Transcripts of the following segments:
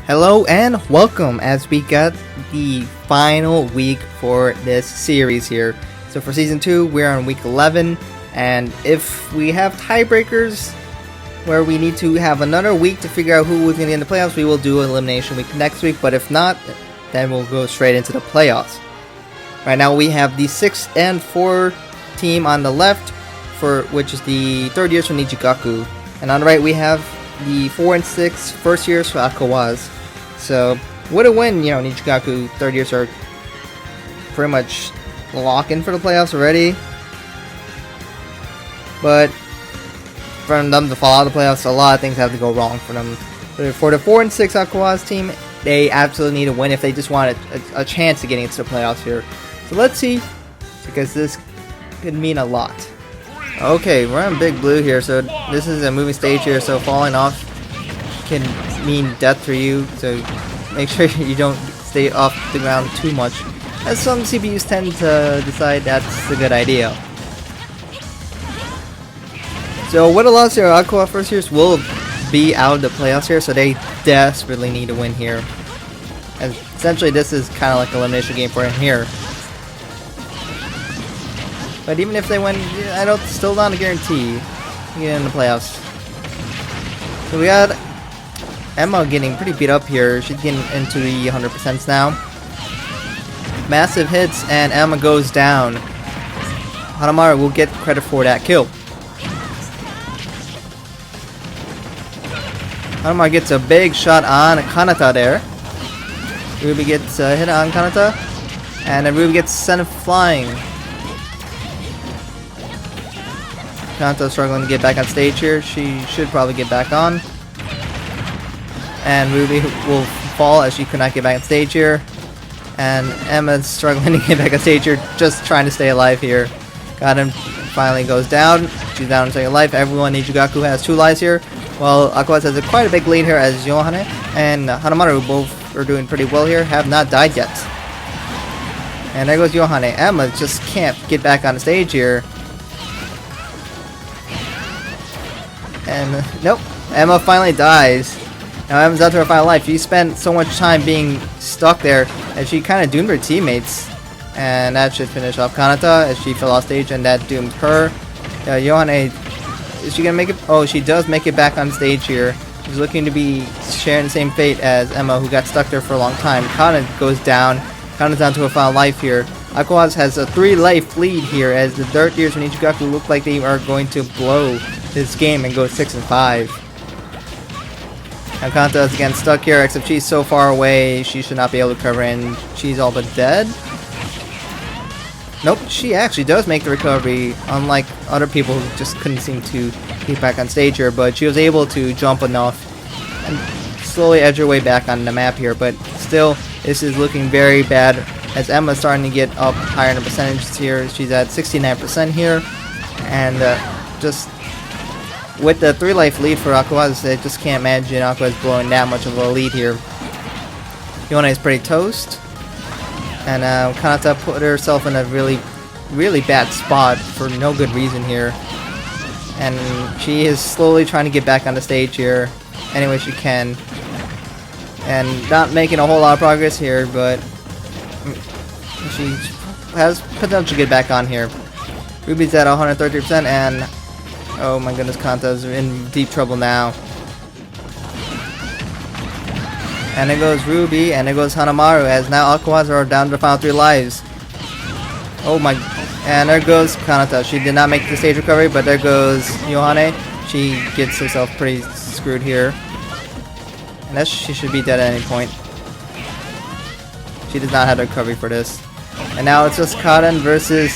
Hello and welcome as we got the final week for this series here. So for Season 2, we're on week 11, and if we have tiebreakers where we need to have another week to figure out who is going to get in the playoffs, we will do Elimination Week next week, but if not, then we'll go straight into the playoffs. Right now we have the 6 and 4 team on the left, which is the third years for NijiGaku, and on the right we have the 4 and 6 first years for Aqours. So, with a win, NijiGaku third years are pretty much locked in for the playoffs already. But for them to fall out of the playoffs, a lot of things have to go wrong for them. But for the 4 and 6 Aqours team, they absolutely need a win if they just want a chance of getting into the playoffs here. So let's see, because this could mean a lot. Okay, we're on Big Blue here, so this is a moving stage here, so falling off can mean death for you, so make sure you don't stay off the ground too much, as some CPUs tend to decide that's a good idea. So with a loss here, Aqours first years will be out of the playoffs here, so they desperately need a win here. And essentially this is kind of like an elimination game for him here. But even if they win, I don't still not a guarantee to get in the playoffs. So we got Emma getting pretty beat up here. She's getting into the 100% now. Massive hits and Emma goes down. Hanamaru will get credit for that kill. Hanamaru gets a big shot on Kanata there. Ruby gets a hit on Kanata, and then Ruby gets sent flying. Kanata struggling to get back on stage here. She should probably get back on. And Ruby will fall as she could not get back on stage here. And Emma's struggling to get back on stage here, just trying to stay alive here. Kanan finally goes down. She's down in second life. Everyone, NijiGaku has 2 lives here, while Aqours has quite a big lead here as Yohane and Hanamaru both are doing pretty well here, have not died yet. And there goes Yohane. Emma just can't get back on the stage here. And nope, Emma finally dies. Now Emma's out to her final life. She spent so much time being stuck there and she kind of doomed her teammates. And that should finish off Kanata as she fell off stage, and that doomed her. Yohane, is she gonna make it? Oh, she does make it back on stage here. She's looking to be sharing the same fate as Emma, who got stuck there for a long time. Kanan goes down. Kanan's down to her final life here. Aqours has a 3-life lead here as the third years from NijiGaku look like they are going to blow this game and go 6 and 5. Now Kanata is again stuck here, except she's so far away she should not be able to cover in. She's all but dead. Nope, she actually does make the recovery, unlike other people who just couldn't seem to get back on stage here, but she was able to jump enough and slowly edge her way back on the map here. But still, this is looking very bad as Emma's starting to get up higher in the percentages here. She's at 69% here, and just with the 3-life lead for Aqours, I just can't imagine Aqours blowing that much of a lead here. Yohane is pretty toast, and Kanata put herself in a really bad spot for no good reason here. And she is slowly trying to get back on the stage here any way she can. And not making a whole lot of progress here, but she has potential to get back on here. Ruby's at 130% and oh my goodness, Kanata's in deep trouble now. And there goes Ruby, and there goes Hanamaru, as now Aqours are down to the final 3 lives. Oh my, and there goes Kanata. She did not make the stage recovery, but there goes Yohane. She gets herself pretty screwed here. And she should be dead at any point. She does not have the recovery for this. And now it's just Kanan versus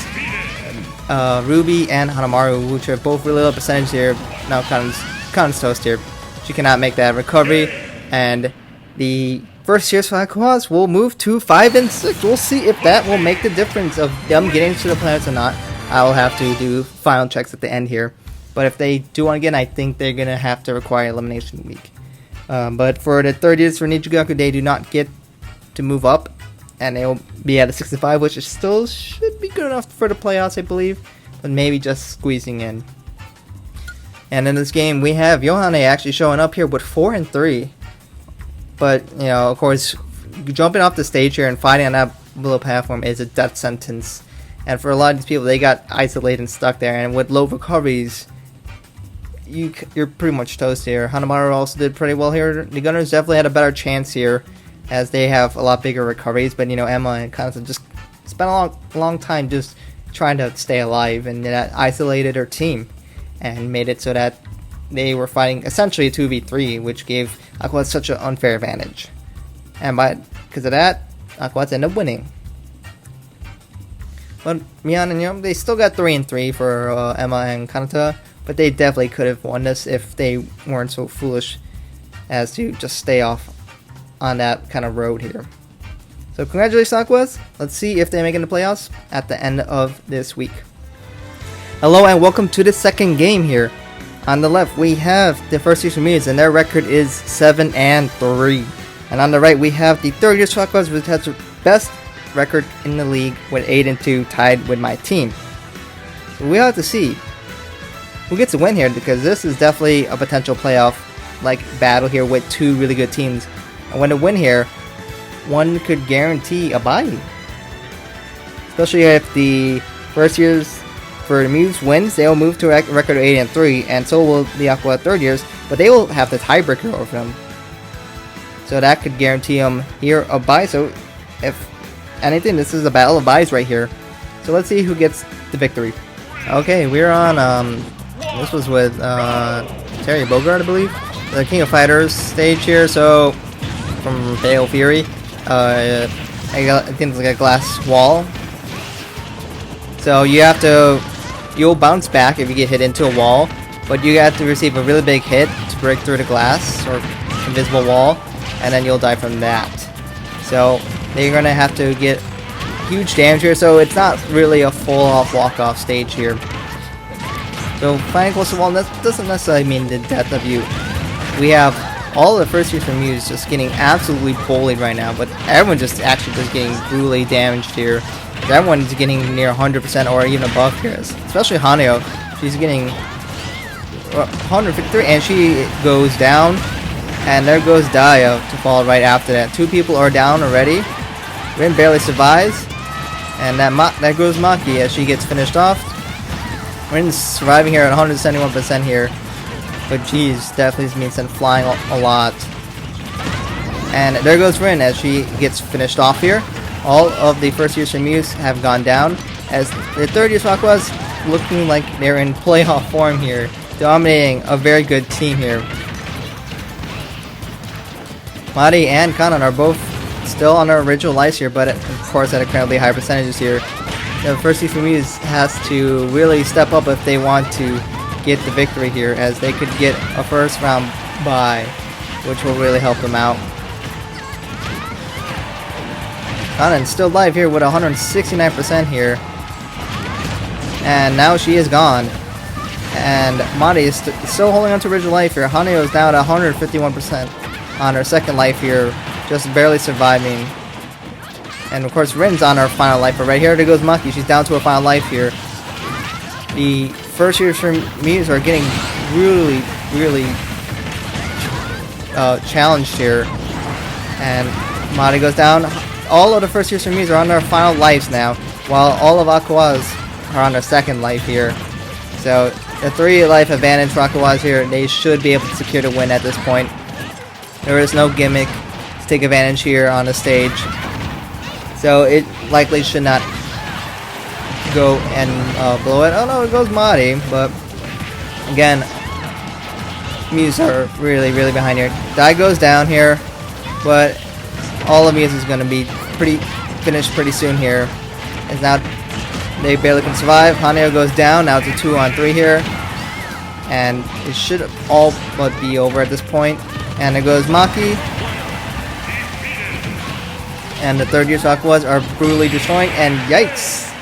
Ruby and Hanamaru, which are both really low percentage here. Now Kanan's toast here. She cannot make that recovery, and the first years for Aqours will move to 5 and 6. We'll see if that will make the difference of them getting to the playoffs or not. I will have to do final checks at the end here, but if they do one again, I think they're gonna have to require elimination week. But for the third years for NijiGaku, they do not get to move up, and they'll be at a 65, which is still should be good enough for the playoffs, I believe, but maybe just squeezing in. And in this game, we have Yohane actually showing up here with 4 and 3. But, you know, of course, jumping off the stage here and fighting on that below platform is a death sentence. And for a lot of these people, they got isolated and stuck there. And with low recoveries, you're pretty much toast here. Hanamaru also did pretty well here. The Gunners definitely had a better chance here, as they have a lot bigger recoveries. But, you know, Emma and Kanata just spent a long time just trying to stay alive, and that isolated her team and made it so that they were fighting essentially a 2v3, which gave Aqours such an unfair advantage. And because of that, Aqours ended up winning. But Mian and Yum, they still got 3-3 for Emma and Kanata, but they definitely could have won this if they weren't so foolish as to just stay off on that kind of road here. So congratulations, Aqours. Let's see if they make it in the playoffs at the end of this week. Hello and welcome to the second game here. On the left, we have the first year Aqours, and their record is 7-3. And on the right, we have the third year Aqours, which has the best record in the league with 8-2, tied with my team. So we have to see who gets a win here, because this is definitely a potential playoff like battle here with two really good teams. And when to win here, one could guarantee a bye. Especially if the first years for the Muse wins, they will move to a record of 8-3, and so will the Aqours third years, but they will have the tiebreaker over them. So that could guarantee them here a bye. So if anything, this is a battle of byes right here. So let's see who gets the victory. Okay, we're on, this was with Terry Bogard, I believe, the King of Fighters stage here. So from Fatal Fury, I think it's like a glass wall. So you'll bounce back if you get hit into a wall, but you have to receive a really big hit to break through the glass or invisible wall, and then you'll die from that. So they're gonna have to get huge damage here, so it's not really a full-off walk-off stage here. So fighting close to the wall doesn't necessarily mean the death of you. We have all the first years from Muse just getting absolutely bullied right now, but everyone just getting brutally damaged here. Everyone's getting near 100% or even above here, especially Haneo. She's getting 153, and she goes down, and there goes Daya to fall right after that. Two people are down already. Rin barely survives, and that goes Maki as she gets finished off. Rin's surviving here at 171% here, but geez, definitely has been sent flying a lot. And there goes Rin as she gets finished off here. All of the first years from Muse have gone down, as the third years Aqours looking like they're in playoff form here, dominating a very good team here. Mari and Kanan are both still on their original lives here, but of course at incredibly high percentages here. The first years from Muse has to really step up if they want to get the victory here, as they could get a first round bye, which will really help them out. Kanan still live here with 169% here, and now she is gone. And Mari is still holding on to original life here. Haneo is now at 151% on her second life here, just barely surviving. And of course Rin's on her final life, but right here there goes Maki. She's down to her final life here. The first years from Muse are getting really challenged here, and Mari goes down. All of the first years from Muse are on their final lives now, while all of Aqours are on their second life here. So the 3 life advantage for Aqours here, they should be able to secure the win at this point. There is no gimmick to take advantage here on the stage, so it likely should not go and blow it. Oh no, it goes Mari, but again, Muse are really behind here. Dai goes down here, but all of Muse is going to be finished pretty soon here. As now they barely can survive. Haneo goes down. Now it's a 2-on-3 here, and it should all but be over at this point. And there goes Maki, and the third year Aqours are brutally destroying. And yikes!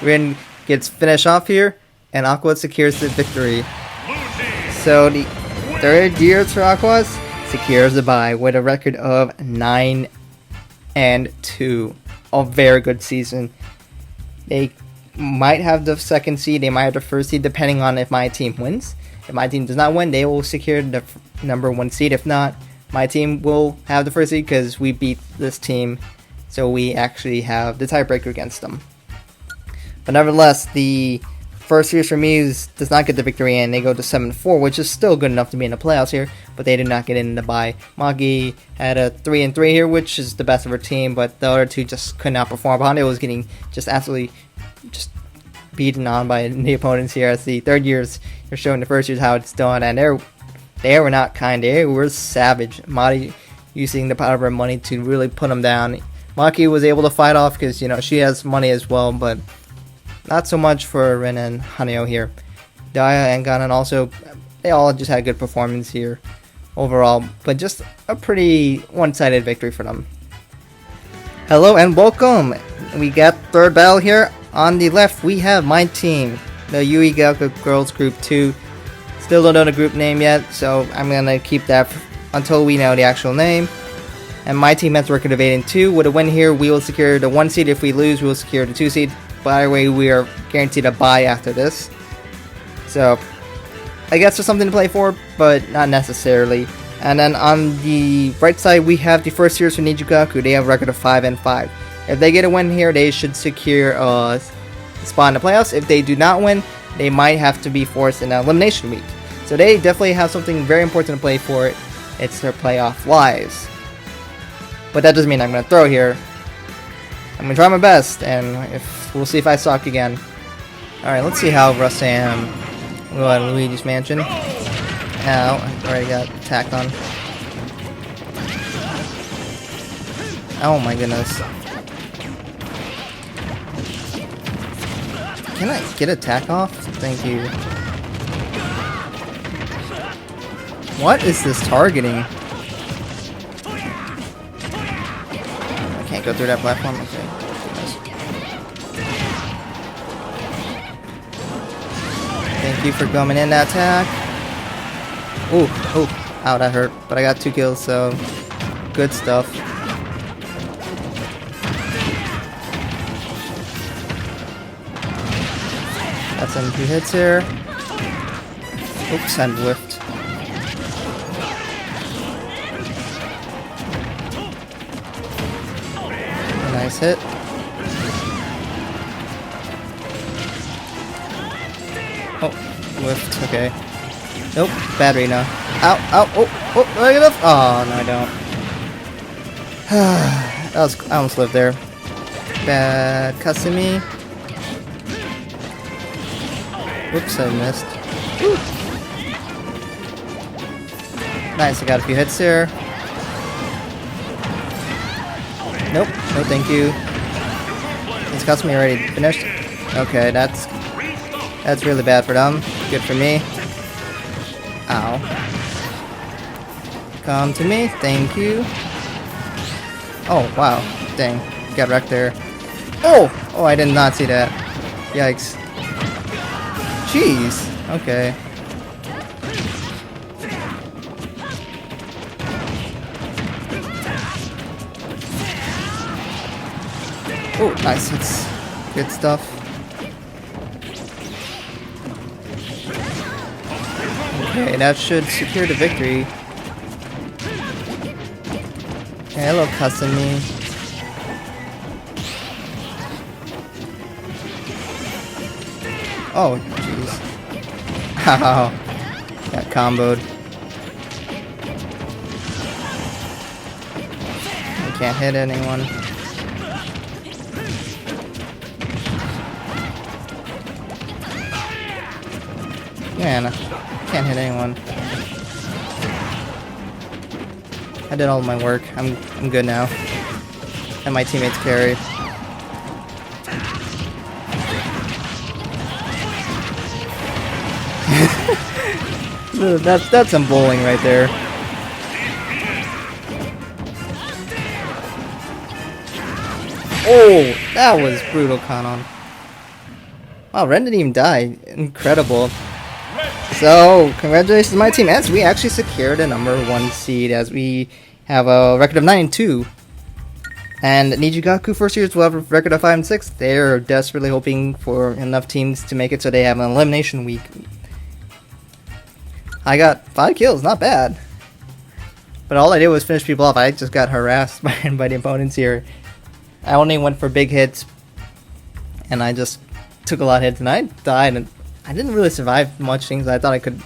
Rin gets finished off here, and Aqours secures the victory. So the third year for Aqours secures the bye with a record of 9-2. A very good season. They might have the second seed, they might have the first seed, depending on if my team wins. If my team does not win, they will secure the number 1 seed. If not, my team will have the first seed because we beat this team, so we actually have the tiebreaker against them. But nevertheless, the first series for Muse does not get the victory, and they go to 7-4, which is still good enough to be in the playoffs here, but they did not get in the bye. Maki had a 3-3 here, which is the best of her team, but the other two just could not perform. Honda was getting just absolutely just beaten on by the opponents here, as the third years are showing the first years how it's done, and they were not kind. They were savage. Mari using the power of her money to really put them down. Maki was able to fight off because, you know, she has money as well, but not so much for Rina and Haneo here. Daya and Kanan also, they all just had good performance here overall, but just a pretty one-sided victory for them. Hello and welcome! We got third battle here. On the left, we have my team, the Yuigaoka Girls Group 2. Still don't know the group name yet, so I'm gonna keep that until we know the actual name. And my team has a record of 8-2. With a win here, we will secure the 1 seed. If we lose, we will secure the 2 seed. By the way, we are guaranteed a bye after this. So, I guess there's something to play for, but not necessarily. And then on the right side, we have the first series for NijiGaku. They have a record of 5-5. If they get a win here, they should secure a spot in the playoffs. If they do not win, they might have to be forced in an elimination week. So they definitely have something very important to play for. It's their playoff lives. But that doesn't mean I'm going to throw here. I'm going to try my best, and we'll see if I suck again. Alright, let's see how rough I am. We'll go out of Luigi's Mansion. Ow, I already got attacked on. Oh my goodness. Can I get attack off? Thank you. What is this targeting? I can't go through that platform? Okay. Thank you for coming in that attack. Ooh, oh, ow, that hurt. But I got 2 kills, so good stuff. Got some 2 hits here. Oops, and whiffed. Nice hit. Oh, whiffed. Okay. Nope. Bad Rina. Ow, ow, oh, do I get up? Oh, no, I don't. I almost lived there. Bad Kasumi. Whoops, I missed. Woo. Nice, I got a few hits here. Nope, no thank you. Is Kasumi already finished? Okay, that's really bad for them. Good for me. Ow. Come to me, thank you. Oh, wow. Dang, got wrecked there. Oh! Oh, I did not see that. Yikes. Jeez. Okay. Oh, nice hits. Good stuff. Okay, that should secure the victory. Okay, hello, Kasumi. Oh, jeez. Ow. Got comboed. I can't hit anyone. Man, I can't hit anyone. I did all my work. I'm good now. And my teammates carried. That's some bowling right there. Oh, that was brutal, Kanan. Wow, Ren didn't even die. Incredible. So, congratulations to my team, as we actually secured a number 1 seed, as we have a record of 9-2. And NijiGaku first years will have a record of 5-6. They're desperately hoping for enough teams to make it so they have an elimination week. I got 5 kills, not bad. But all I did was finish people off. I just got harassed by the opponents here. I only went for big hits, and I just took a lot of hits, and I died. And I didn't really survive much things. I thought I could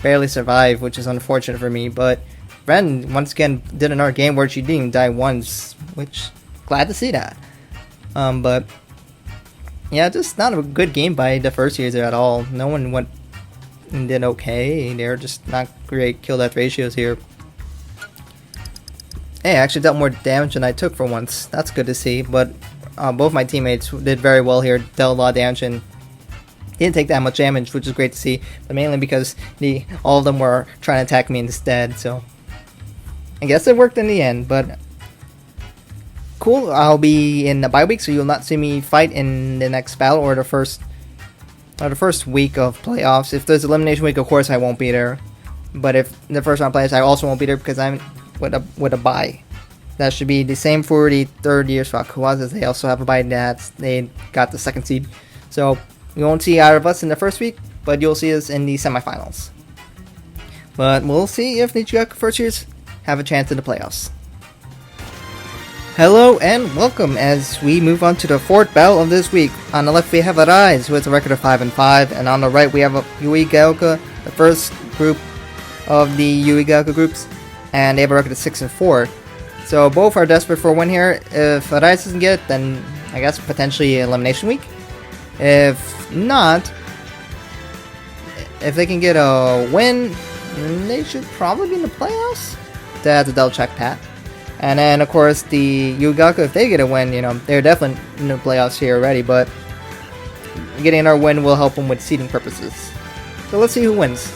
barely survive, which is unfortunate for me. But Ren, once again, did another game where she didn't even die once, which, glad to see that. But yeah, just not a good game by the first user at all. No one went and did okay. They're just not great kill-death ratios here. Hey, I actually dealt more damage than I took for once. That's good to see. But both my teammates did very well here. Dealt a lot of damage and didn't take that much damage, which is great to see. But mainly because all of them were trying to attack me instead. So I guess it worked in the end. But cool. I'll be in the bye week, so you'll not see me fight in the next battle or the first week of playoffs. If there's elimination week, of course I won't be there. But if the first round playoffs, I also won't be there because I'm with a bye. That should be the same for the third year for Aqours. They also have a bye that they got the second seed. So you won't see either of us in the first week, but you'll see us in the semifinals. But we'll see if NijiGaku first years have a chance in the playoffs. Hello and welcome as we move on to the fourth battle of this week. On the left we have Arise, who has a record of 5-5, and on the right we have Yuigaoka, the first group of the Yuigaoka groups, and they have a record of 6-4. So both are desperate for a win here. If Arise doesn't get it, then I guess potentially elimination week. If not, if they can get a win, then they should probably be in the playoffs. That's a double check that. And then of course the Yuigaoka, if they get a win, you know, they're definitely in the playoffs here already, but getting another win will help them with seeding purposes. So let's see who wins.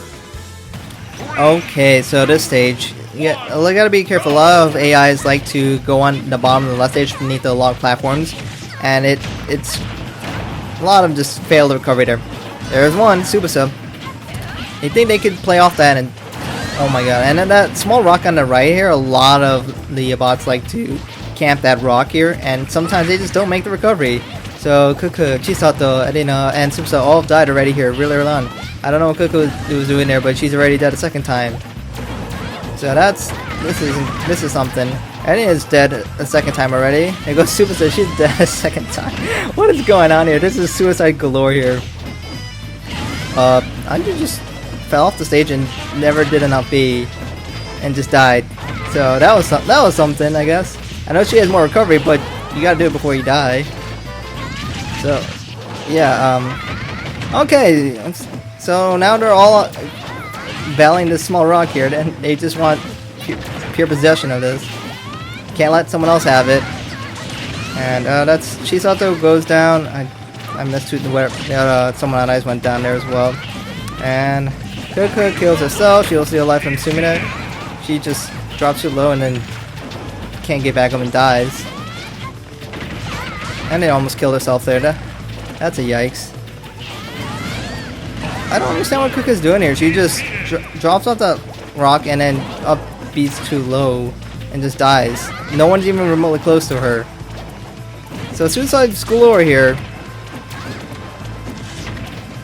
Okay, so this stage, we gotta be careful. A lot of AIs like to go on the bottom of the left stage beneath the log platforms, and it's a lot of them just fail the recovery there. There's one, Tsubasa. They think they could play off that, and oh my god. And then that small rock on the right here, a lot of the bots like to camp that rock here, and sometimes they just don't make the recovery. So Kuku, Chisato, Erena, and Tsubasa all died already here really early on. I don't know what Kuku was doing there, but she's already dead a second time. So this is something. Erena is dead a second time already. There goes Tsubasa, she's dead a second time. What is going on here? This is suicide galore here. Anju just fell off the stage and never did an up B and just died. So that was something, I guess. I know she has more recovery, but you gotta do it before you die. So yeah, okay. So now they're all battling this small rock here, and they just want pure possession of this. Can't let someone else have it. And that's Chisato goes down. I missed where someone on ice went down there as well. And Kuku kills herself. She'll steal life from Sumire. She just drops too low and then can't get back up and dies. And they almost killed herself there. That's a yikes. I don't understand what Kuku's doing here. She just drops off the rock and then up beats too low and just dies. No one's even remotely close to her. So suicide's galore here.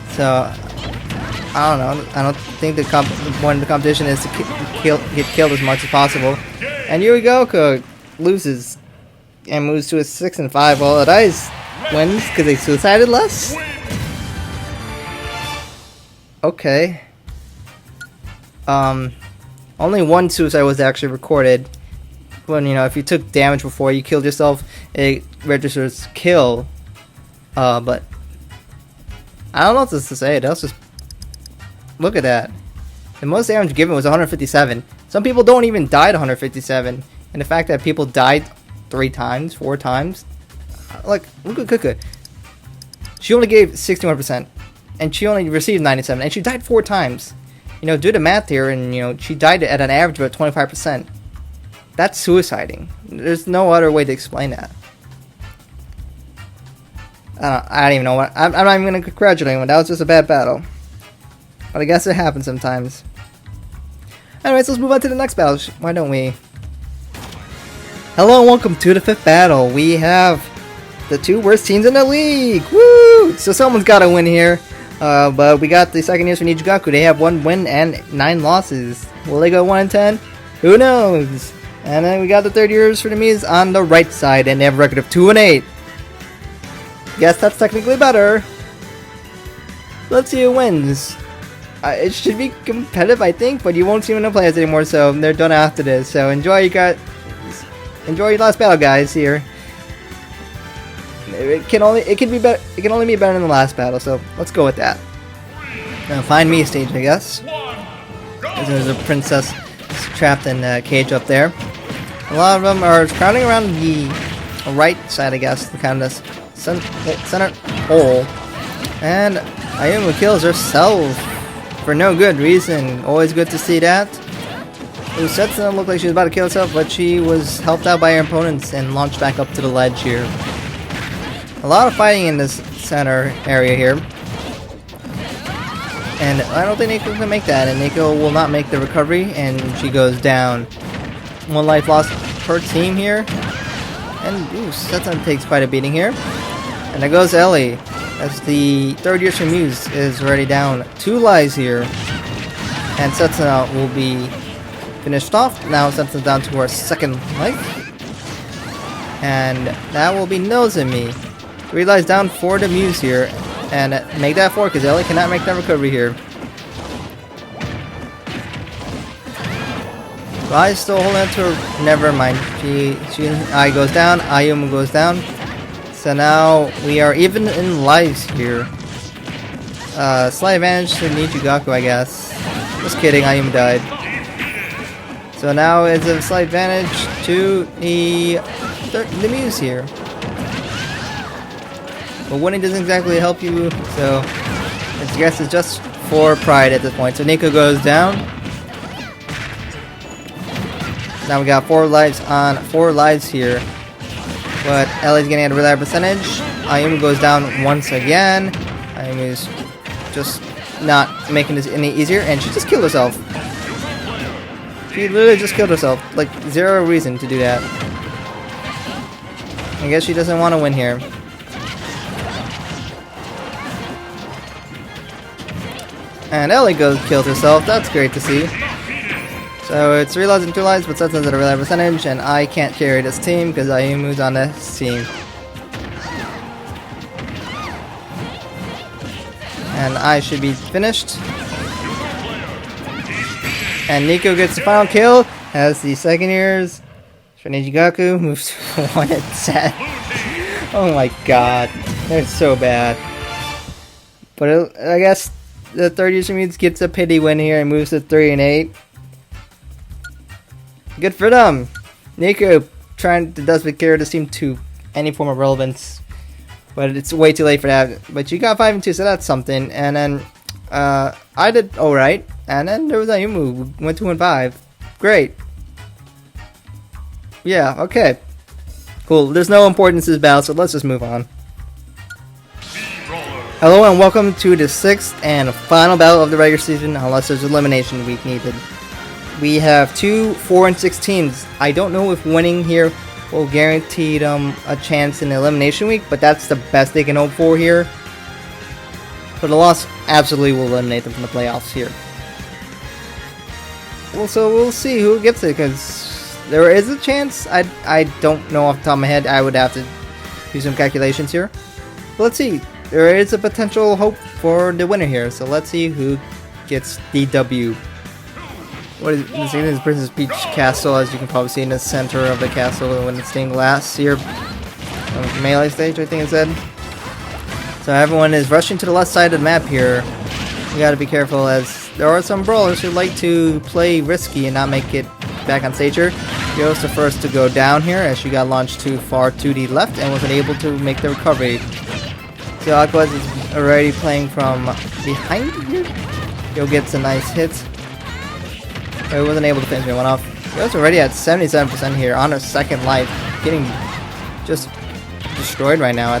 So I don't know. I don't think the point of the competition is to get killed as much as possible. And Yuigaoka loses and moves to a 6-5. Well, Arise wins because they suicided less. Okay. Only one suicide was actually recorded. When, you know, if you took damage before you killed yourself, it registers kill. But I don't know what to say. That's just, look at that. The most damage given was 157. Some people don't even die at 157. And the fact that people died 3 times, 4 times. Like, look at Kuku. She only gave 61%. And she only received 97. And she died 4 times. You know, do the math here, and, you know, she died at an average of 25%. That's suiciding. There's no other way to explain that. I don't even know what. I'm not even going to congratulate anyone. That was just a bad battle. But I guess it happens sometimes. Anyways, let's move on to the next battle. Why don't we? Hello and welcome to the 5th battle. We have the 2 worst teams in the league. Woo! So someone's got to win here. But we got the second years for NijiGaku. They have 1 win and 9 losses. Will they go 1-10? Who knows? And then we got the third years for the Miz on the right side, and they have a record of 2-8. Guess that's technically better. Let's see who wins. It should be competitive, I think, but you won't see them in the playoffs anymore, so they're done after this. So enjoy your last battle, guys. Here, it can only be better. It can only be better than the last battle. So let's go with that. Now find me stage, I guess. There's a princess trapped in a cage up there. A lot of them are crowding around the right side, I guess, the kind of center hole. And Ayumu kills herself for no good reason. Always good to see that. Setsuna looked like she was about to kill herself, but she was helped out by her opponents and launched back up to the ledge here. A lot of fighting in this center area here. And I don't think Nico can make that, and Nico will not make the recovery, and she goes down. 1 life lost per team here. And Setsuna takes quite a beating here. And there goes Ellie, as the third year for Muse is already down 2 lives here. And Setsuna will be finished off. Now Setsuna's down to her 2nd life. And that will be Nozomi. 3 lives down for the Muse here. And make that 4 because Ellie cannot make that recovery here. I still holding on to her. Never mind. I goes down. Ayumu goes down. So now we are even in lives here. Slight advantage to NijiGaku, I guess. Just kidding. Ayumu died. So now it's a slight advantage to the Muse here. But winning doesn't exactly help you, so I guess it's just for pride at this point. So Nico goes down. Now we got 4 lives on 4 lives here. But Ellie's getting a really high percentage. Ayumu goes down once again. Ayumu's just not making this any easier, and she just killed herself. She literally just killed herself. Like, 0 reason to do that. I guess she doesn't want to win here. And Ellie kills herself. That's great to see. So it's 3 lives and 2 lives, but Setsuna's at a really high percentage, and I can't carry this team because Ayumu's on this team. And I should be finished. And Nico gets the final kill as the 2nd years for NijiGaku moves to 1-10. Oh my god, they're so bad. But I guess the 3rd years for Muse gets a pity win here and moves to 3-8. Good for them. Nico trying to desperately carry this team to any form of relevance, but it's way too late for that. But you got 5-2, so that's something. And then I did alright, and then there was Ayumu who went 2-5. Great. Yeah. Okay. Cool. There's no importance to this battle, so let's just move on. Hello and welcome to the 6th and final battle of the regular season, unless there's elimination week needed. We have 2 4-6 teams. I don't know if winning here will guarantee them a chance in the elimination week, but that's the best they can hope for here. But a loss absolutely will eliminate them from the playoffs here. Well, so we'll see who gets it, because there is a chance. I don't know off the top of my head. I would have to do some calculations here. But let's see. There is a potential hope for the winner here, so let's see who gets the W. What is this? Is Princess Peach Castle, as you can probably see in the center of the castle when it's stained glass here. Melee stage, I think it said. So everyone is rushing to the left side of the map here. You gotta be careful, as there are some brawlers who like to play risky and not make it back on stage here. Yo's the first to go down here, as she got launched too far to the left and wasn't able to make the recovery. So Aqours is already playing from behind here. Yo gets a nice hit. But he wasn't able to finish one off. Yo's already at 77% here on her 2nd life. Getting just destroyed right now.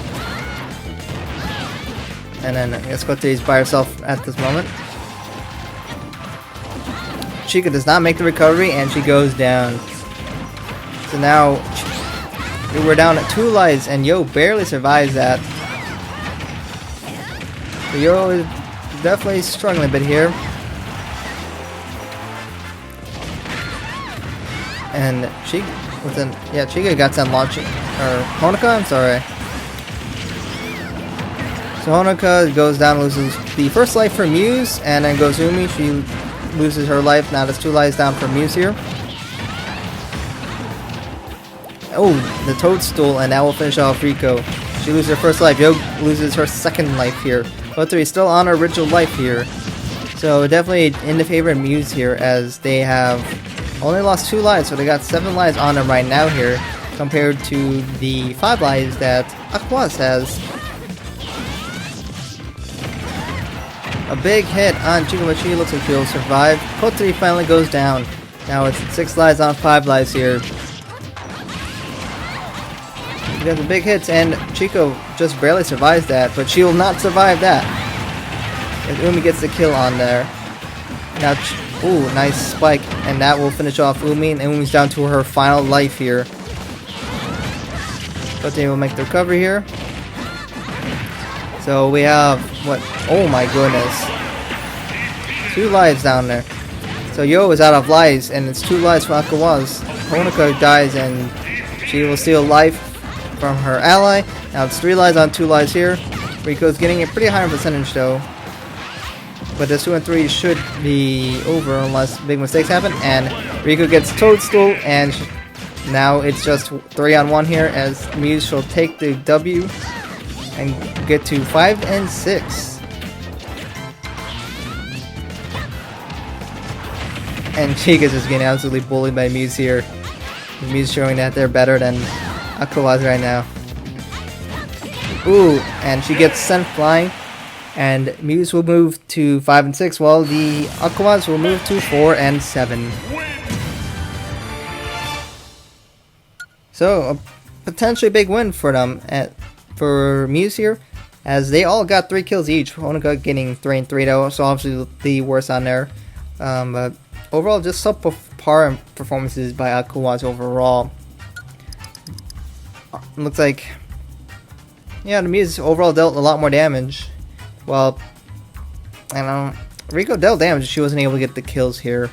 And then Escote is by herself at this moment. Chika does not make the recovery and she goes down. So now we're down at 2 lives and Yo barely survives that. So Yo is definitely struggling a bit here. And Chika got some launching, or Honoka, I'm sorry. So Honoka goes down, loses the first life for Muse, and then goes Umi, she loses her life, now there's 2 lives down for Muse here. Oh, the Toadstool, and that will finish off Riko. She loses her first life, Yo loses her second life here. Both three still on her original life here. So definitely in the favor of Muse here, as they have only lost 2 lives, so they got 7 lives on them right now here, compared to the 5 lives that Aqours has. A big hit on Chika, but she looks like she'll survive. Kotri finally goes down. Now it's 6 lives on 5 lives here. She got the big hits, and Chika just barely survives that, but she will not survive that. As Umi gets the kill on there. Now, ooh, nice spike, and that will finish off Umi, and Umi's down to her final life here. But they will make the recovery here. So we have, what, oh my goodness. 2 lives down there. So Yo is out of lives, and it's 2 lives for Aqours. Honoka dies, and she will steal life from her ally. Now it's 3 lives on 2 lives here. Riko's getting a pretty high percentage though. But the 2 and 3 should be over unless big mistakes happen. And Riko gets Toadstool, and now it's just 3 on 1 here, as Muse shall take the W and get to 5 and 6. And Chika's just getting absolutely bullied by Muse here. Muse showing that they're better than Aqours right now. Ooh, and she gets sent flying. And Muse will move to 5 and 6, while the Aqours will move to 4 and 7. So, a potentially big win for them for Muse here, as they all got 3 kills each. Honoka getting 3 and 3 though, so obviously the worst on there. But overall, just subpar performances by Aqours overall. Looks like, yeah, the Muse overall dealt a lot more damage. Well, I don't know, Riko dealt damage, she wasn't able to get the kills here.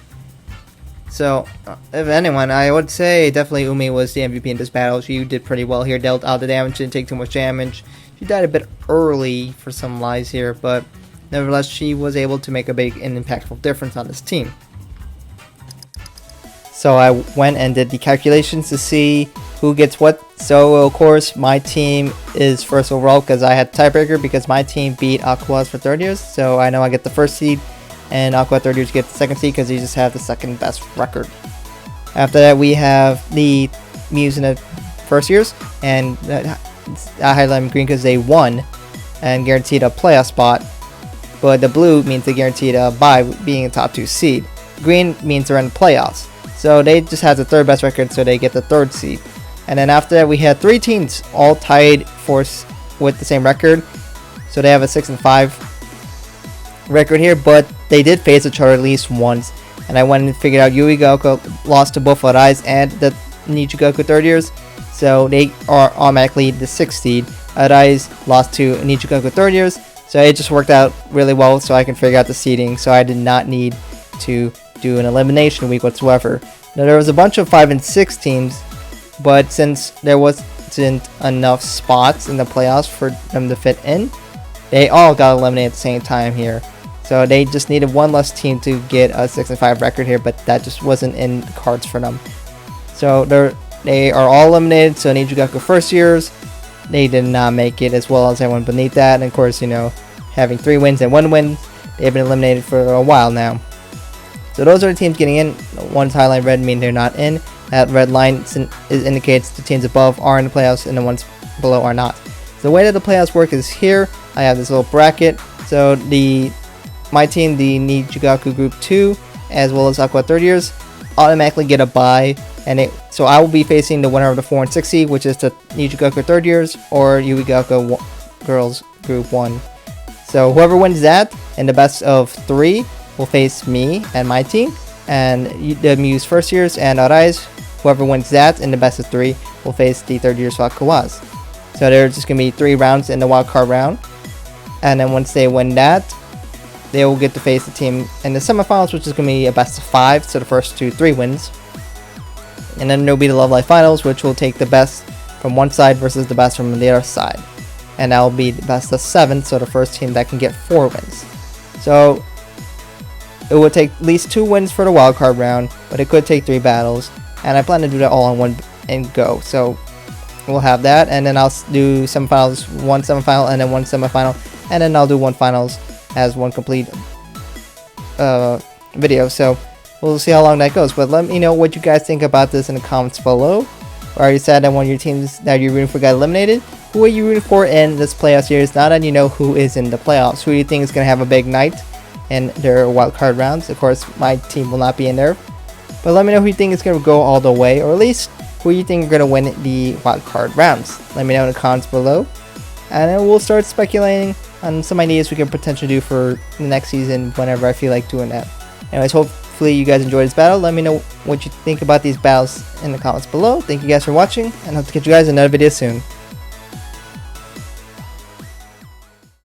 So, if anyone, I would say definitely Umi was the MVP in this battle. She did pretty well here, dealt out the damage, didn't take too much damage. She died a bit early for some lives here, but nevertheless, she was able to make a big and impactful difference on this team. So I went and did the calculations to see who gets what. So of course my team is first overall because I had tiebreaker, because my team beat Aqours for 3rd years. So I know I get the 1st seed, and Aqours 3rd years get the 2nd seed because they just have the 2nd best record. After that we have the Muse in the 1st years, and I highlight them green because they won and guaranteed a playoff spot. But the blue means they guaranteed a bye, being a top 2 seed. Green means they're in the playoffs. So they just have the 3rd best record, so they get the 3rd seed. And then after that, we had 3 teams all tied with the same record. So they have a 6 and 5 record here, but they did face each other at least once. And I went and figured out Yuigaoka lost to both Arais and the NijiGaku 3rd years. So they are automatically the 6th seed. Arais lost to NijiGaku 3rd years. So it just worked out really well, so I can figure out the seeding. So I did not need to do an elimination week whatsoever. Now there was a bunch of 5 and 6 teams, but since there wasn't enough spots in the playoffs for them to fit in, they all got eliminated at the same time here. So they just needed one less team to get a 6 and 5 record here, but that just wasn't in the cards for them. So they are all eliminated. So NijiGaku 1st years, they did not make it, as well as everyone beneath that. And of course, you know, having 3 wins and 1 win, they've been eliminated for a while now. So those are the teams getting in. One's highlight red mean they're not in. That red line indicates the teams above are in the playoffs and the ones below are not. So the way that the playoffs work is here. I have this little bracket. So my team, the NijiGaku Group 2, as well as Aqours 3rd years, automatically get a bye. And so I will be facing the winner of the 4 and 6 seed, which is the NijiGaku 3rd years or Yuigaoka Girls Group 1. So whoever wins that in the best of 3 will face me and my team, and the Muse 1st years and Arais. Whoever wins that in the best of 3 will face the 3rd years of Aqours. So there's just going to be 3 rounds in the wildcard round, and then once they win that, they will get to face the team in the semifinals, which is going to be a best of 5, so the first 3 wins. And then there'll be the Love Life Finals, which will take the best from one side versus the best from the other side. And that will be the best of 7, so the first team that can get 4 wins. So it would take at least 2 wins for the wildcard round, but it could take 3 battles. And I plan to do that all in one and go. So we'll have that, and then I'll do semifinals, 1 semifinal, and then 1 semifinal, and then I'll do 1 finals as 1 complete video. So we'll see how long that goes, but let me know what you guys think about this in the comments below. Are you sad that one of your teams that you're rooting for got eliminated? Who are you rooting for in this playoff series now that you know who is in the playoffs? Who do you think is going to have a big night in their wildcard rounds? Of course, my team will not be in there, but let me know who you think is going to go all the way, or at least who you think are going to win the wildcard rounds. Let me know in the comments below, and then we'll start speculating on some ideas we can potentially do for the next season whenever I feel like doing that. Anyways, hopefully you guys enjoyed this battle. Let me know what you think about these battles in the comments below. Thank you guys for watching, and hope to catch you guys in another video soon.